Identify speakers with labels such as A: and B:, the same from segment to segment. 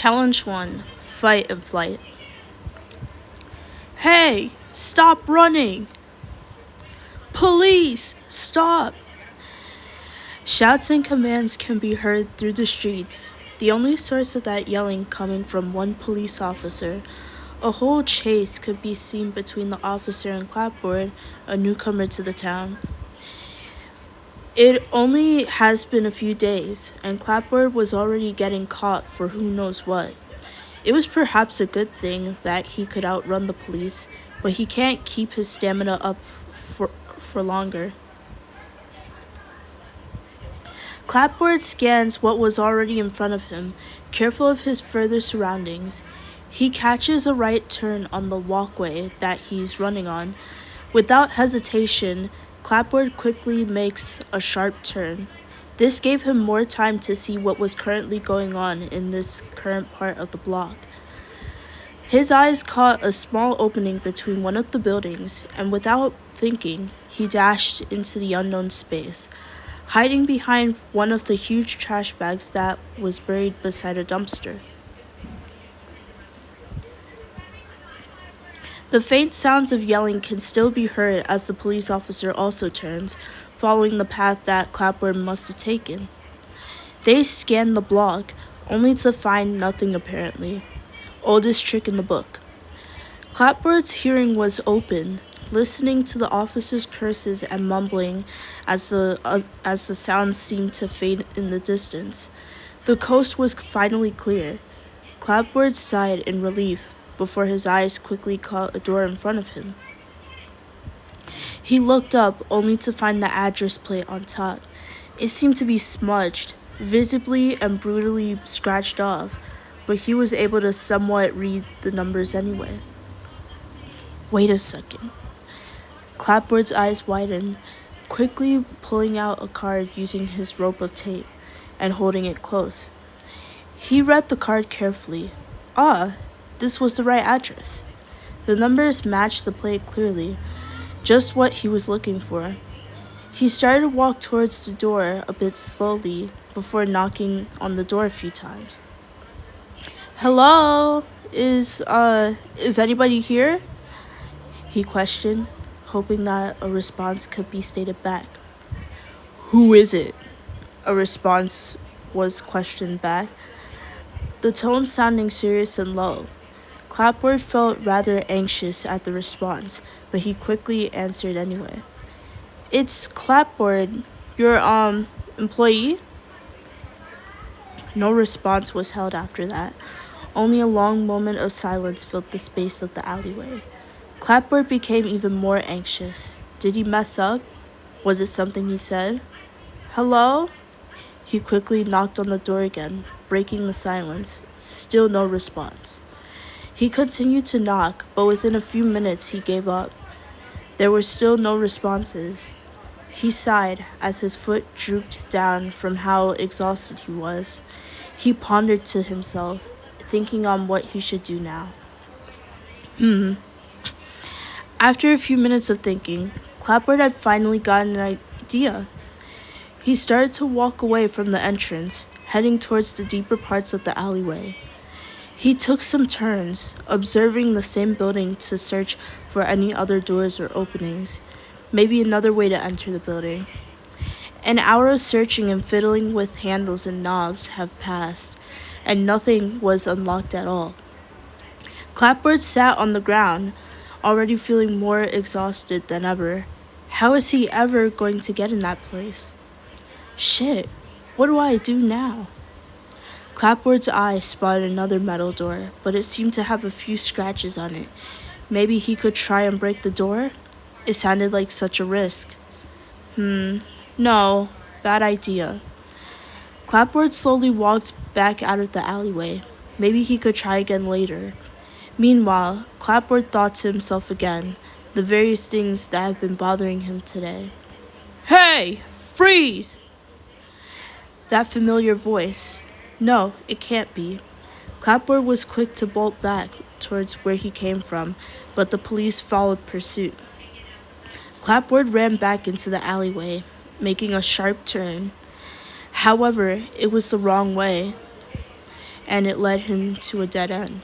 A: Challenge 1. Fight and Flight. Hey! Stop running! Police! Stop! Shouts and commands can be heard through the streets. The only source of that yelling coming from one police officer. A whole chase could be seen between the officer and Clapboard, a newcomer to the town. It only has been a few days, and Clapboard was already getting caught for who knows what. It was perhaps a good thing that he could outrun the police, but he can't keep his stamina up for longer. Clapboard scans what was already in front of him, careful of his further surroundings. He catches a right turn on the walkway that he's running on. Without hesitation, Clapboard quickly makes a sharp turn. This gave him more time to see what was currently going on in this current part of the block. His eyes caught a small opening between one of the buildings, and without thinking, he dashed into the unknown space, hiding behind one of the huge trash bags that was buried beside a dumpster. The faint sounds of yelling can still be heard as the police officer also turns, following the path that Clapboard must have taken. They scan the block, only to find nothing apparently. Oldest trick in the book. Clapboard's hearing was open, listening to the officer's curses and mumbling as the sounds seemed to fade in the distance. The coast was finally clear. Clapboard sighed in relief before his eyes quickly caught a door in front of him. He looked up only to find the address plate on top. It seemed to be smudged, visibly and brutally scratched off, but he was able to somewhat read the numbers anyway. Wait a second. Clapboard's eyes widened, quickly pulling out a card using his rope of tape and holding it close. He read the card carefully. This was the right address. The numbers matched the plate clearly, just what he was looking for. He started to walk towards the door a bit slowly before knocking on the door a few times. Hello? Is anybody here? He questioned, hoping that a response could be stated back. Who is it? A response was questioned back, the tone sounding serious and low. Clapboard felt rather anxious at the response, but he quickly answered anyway. It's Clapboard, your, employee? No response was held after that. Only a long moment of silence filled the space of the alleyway. Clapboard became even more anxious. Did he mess up? Was it something he said? Hello? He quickly knocked on the door again, breaking the silence. Still no response. He continued to knock, but within a few minutes he gave up. There were still no responses. He sighed as his foot drooped down from how exhausted he was. He pondered to himself, thinking on what he should do now. After a few minutes of thinking, Clapboard had finally gotten an idea. He started to walk away from the entrance, heading towards the deeper parts of the alleyway. He took some turns, observing the same building to search for any other doors or openings, maybe another way to enter the building. An hour of searching and fiddling with handles and knobs have passed, and nothing was unlocked at all. Clapboard sat on the ground, already feeling more exhausted than ever. How is he ever going to get in that place? Shit, what do I do now? Clapboard's eye spotted another metal door, but it seemed to have a few scratches on it. Maybe he could try and break the door? It sounded like such a risk. No, bad idea. Clapboard slowly walked back out of the alleyway. Maybe he could try again later. Meanwhile, Clapboard thought to himself again, the various things that have been bothering him today. Hey! Freeze! That familiar voice. No, it can't be. Clapboard was quick to bolt back towards where he came from, but the police followed pursuit. Clapboard ran back into the alleyway, making a sharp turn. However, it was the wrong way. and it led him to a dead end.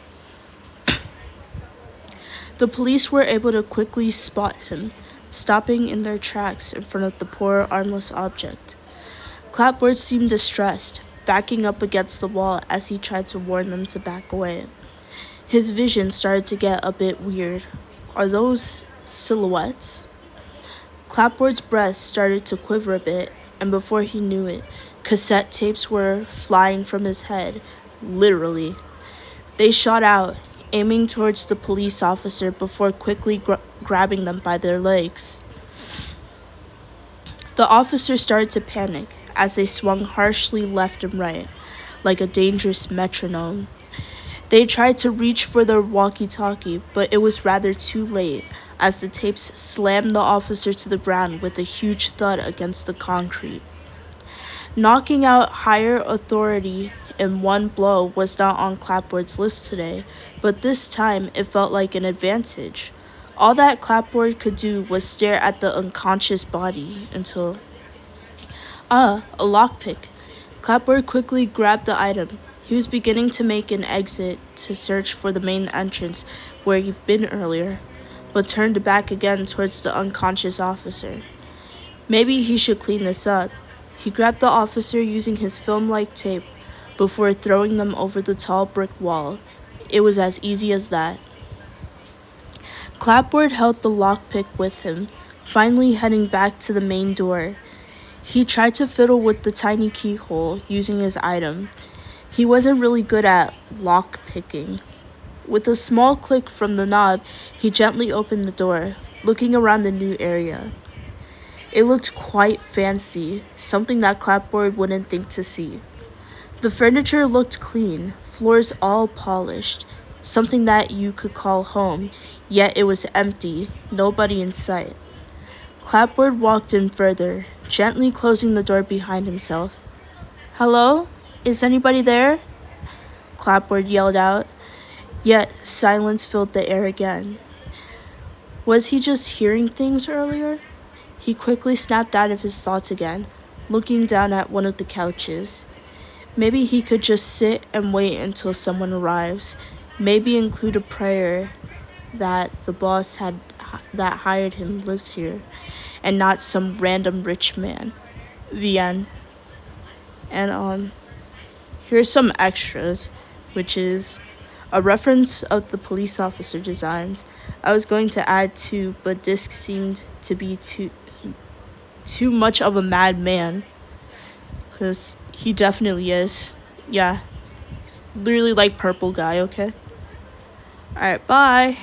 A: The police were able to quickly spot him, stopping in their tracks in front of the poor, armless object. Clapboard seemed distressed, backing up against the wall as he tried to warn them to back away. His vision started to get a bit weird. Are those silhouettes? Clapboard's breath started to quiver a bit, and before he knew it, cassette tapes were flying from his head, literally. They shot out, aiming towards the police officer before quickly grabbing them by their legs. The officer started to panic as they swung harshly left and right, like a dangerous metronome. They tried to reach for their walkie-talkie, but it was rather too late, as the tapes slammed the officer to the ground with a huge thud against the concrete. Knocking out higher authority in one blow was not on Clapboard's list today, but this time it felt like an advantage. All that Clapboard could do was stare at the unconscious body until... a lockpick. Clapboard quickly grabbed the item. He was beginning to make an exit to search for the main entrance where he'd been earlier, but turned back again towards the unconscious officer. Maybe he should clean this up. He grabbed the officer using his film-like tape before throwing them over the tall brick wall. It was as easy as that. Clapboard held the lockpick with him, finally heading back to the main door. He tried to fiddle with the tiny keyhole using his item. He wasn't really good at lock picking. With a small click from the knob, he gently opened the door, looking around the new area. It looked quite fancy, something that Clapboard wouldn't think to see. The furniture looked clean, floors all polished, something that you could call home, yet it was empty, nobody in sight. Clapboard walked in further, gently closing the door behind himself. "Hello? Is anybody there?" Clapboard yelled out, yet silence filled the air again. Was he just hearing things earlier? He quickly snapped out of his thoughts again, looking down at one of the couches. Maybe he could just sit and wait until someone arrives, maybe include a prayer that the boss that hired him lives here, and not some random rich man. The end. And here's some extras, which is a reference of the police officer designs. I was going to add two, but Disc seemed to be too much of a madman, because he definitely is. Yeah, he's literally like purple guy, okay? Alright, bye.